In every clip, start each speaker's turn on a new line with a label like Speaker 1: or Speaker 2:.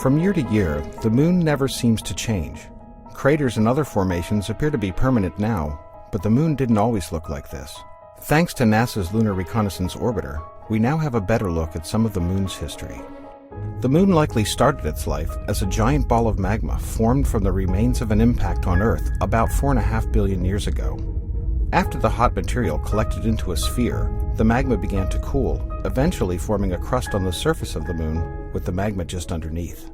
Speaker 1: From year to year, the moon never seems to change. Craters and other formations appear to be permanent now, but the moon didn't always look like this. Thanks to NASA's Lunar Reconnaissance Orbiter, we now have a better look at some of the moon's history. The moon likely started its life as a giant ball of magma formed from the remains of an impact on Earth about 4.5 billion years ago. After the hot material collected into a sphere, the magma began to cool, eventually forming a crust on the surface of the moon with the magma just underneath.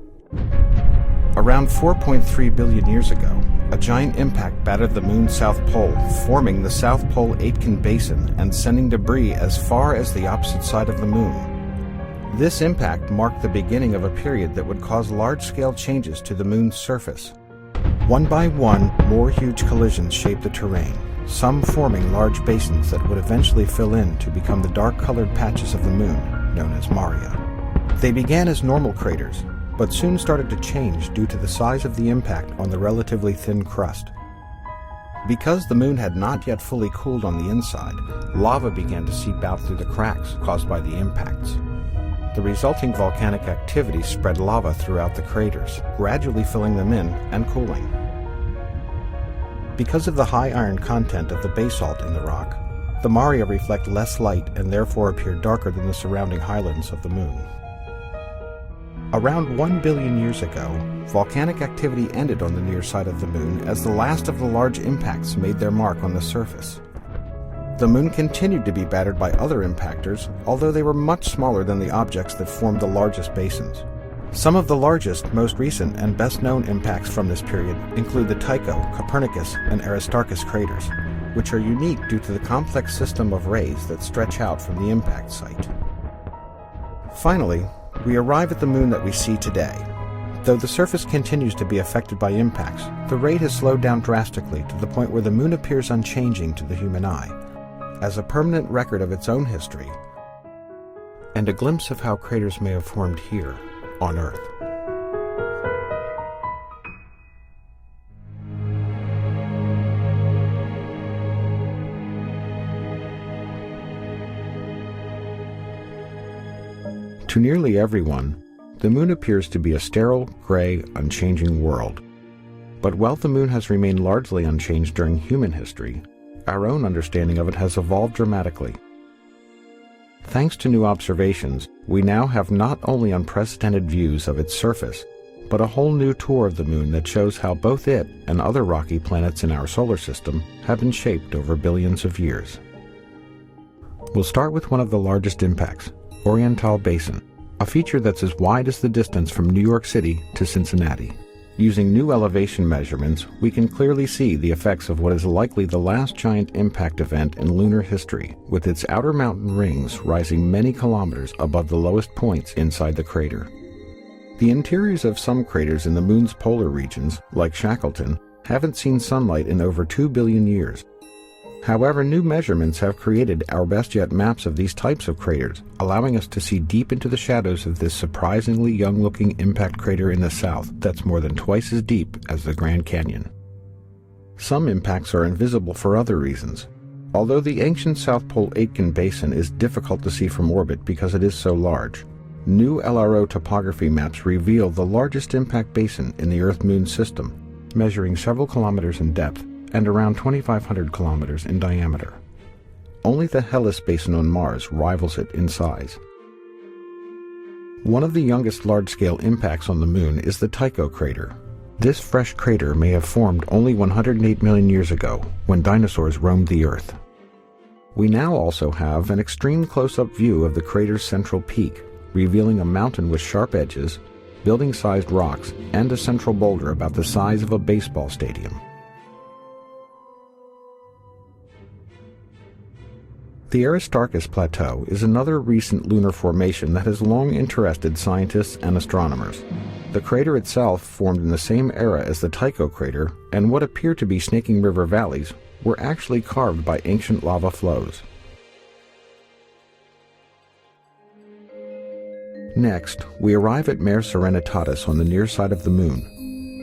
Speaker 1: Around 4.3 billion years ago, a giant impact battered the moon's south pole, forming the South Pole Aitken Basin and sending debris as far as the opposite side of the moon. This impact marked the beginning of a period that would cause large-scale changes to the moon's surface. One by one, more huge collisions shaped the terrain, some forming large basins that would eventually fill in to become the dark-colored patches of the moon, known as maria. They began as normal craters, but soon started to change due to the size of the impact on the relatively thin crust. Because the moon had not yet fully cooled on the inside, lava began to seep out through the cracks caused by the impacts. The resulting volcanic activity spread lava throughout the craters, gradually filling them in and cooling. Because of the high iron content of the basalt in the rock, the maria reflect less light and therefore appear darker than the surrounding highlands of the moon. Around 1 billion years ago, volcanic activity ended on the near side of the moon as the last of the large impacts made their mark on the surface. The moon continued to be battered by other impactors, although they were much smaller than the objects that formed the largest basins. Some of the largest, most recent, and best-known impacts from this period include the Tycho, Copernicus, and Aristarchus craters, which are unique due to the complex system of rays that stretch out from the impact site. Finally, we arrive at the moon that we see today. Though the surface continues to be affected by impacts, the rate has slowed down drastically to the point where the moon appears unchanging to the human eye, as a permanent record of its own history, and a glimpse of how craters may have formed here on Earth. To nearly everyone, the moon appears to be a sterile, gray, unchanging world. But while the moon has remained largely unchanged during human history, our own understanding of it has evolved dramatically. Thanks to new observations, we now have not only unprecedented views of its surface, but a whole new tour of the moon that shows how both it and other rocky planets in our solar system have been shaped over billions of years. We'll start with one of the largest impacts, Oriental Basin, a feature that's as wide as the distance from New York City to Cincinnati. Using new elevation measurements, we can clearly see the effects of what is likely the last giant impact event in lunar history, with its outer mountain rings rising many kilometers above the lowest points inside the crater. The interiors of some craters in the moon's polar regions, like Shackleton, haven't seen sunlight in over 2 billion years. However, new measurements have created our best yet maps of these types of craters, allowing us to see deep into the shadows of this surprisingly young-looking impact crater in the south that's more than twice as deep as the Grand Canyon. Some impacts are invisible for other reasons. Although the ancient South Pole Aitken Basin is difficult to see from orbit because it is so large, new LRO topography maps reveal the largest impact basin in the Earth-Moon system, measuring several kilometers in depth and around 2,500 kilometers in diameter. Only the Hellas Basin on Mars rivals it in size. One of the youngest large-scale impacts on the moon is the Tycho crater. This fresh crater may have formed only 108 million years ago, when dinosaurs roamed the Earth. We now also have an extreme close-up view of the crater's central peak, revealing a mountain with sharp edges, building-sized rocks, and a central boulder about the size of a baseball stadium. The Aristarchus Plateau is another recent lunar formation that has long interested scientists and astronomers. The crater itself formed in the same era as the Tycho crater, and what appear to be snaking river valleys were actually carved by ancient lava flows. Next, we arrive at Mare Serenitatis on the near side of the moon.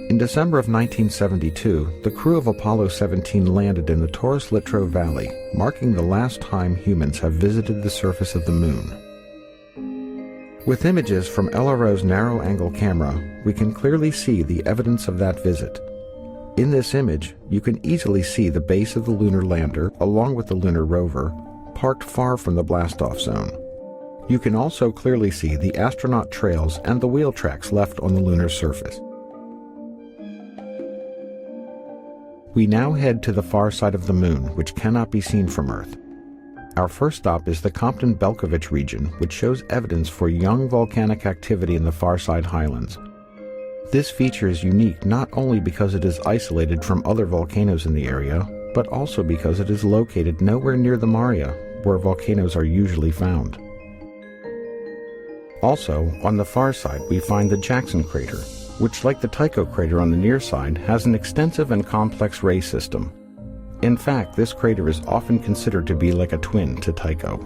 Speaker 1: In December of 1972, the crew of Apollo 17 landed in the Taurus Littrow Valley, marking the last time humans have visited the surface of the moon. With images from LRO's narrow-angle camera, we can clearly see the evidence of that visit. In this image, you can easily see the base of the lunar lander, along with the lunar rover, parked far from the blastoff zone. You can also clearly see the astronaut trails and the wheel tracks left on the lunar surface. We now head to the far side of the Moon, which cannot be seen from Earth. Our first stop is the Compton-Belkovich region, which shows evidence for young volcanic activity in the far side highlands. This feature is unique not only because it is isolated from other volcanoes in the area, but also because it is located nowhere near the Maria, where volcanoes are usually found. Also, on the far side we find the Jackson crater, which, like the Tycho crater on the near side, has an extensive and complex ray system. In fact, this crater is often considered to be like a twin to Tycho.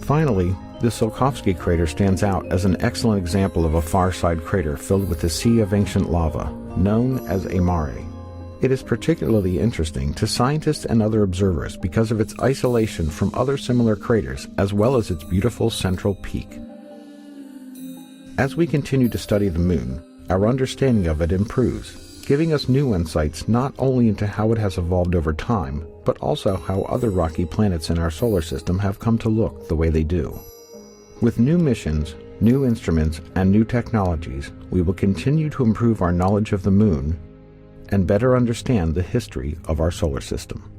Speaker 1: Finally, the Tsiolkovsky crater stands out as an excellent example of a far-side crater filled with a sea of ancient lava, known as a mare. It is particularly interesting to scientists and other observers because of its isolation from other similar craters, as well as its beautiful central peak. As we continue to study the Moon, our understanding of it improves, giving us new insights not only into how it has evolved over time, but also how other rocky planets in our solar system have come to look the way they do. With new missions, new instruments, and new technologies, we will continue to improve our knowledge of the Moon and better understand the history of our solar system.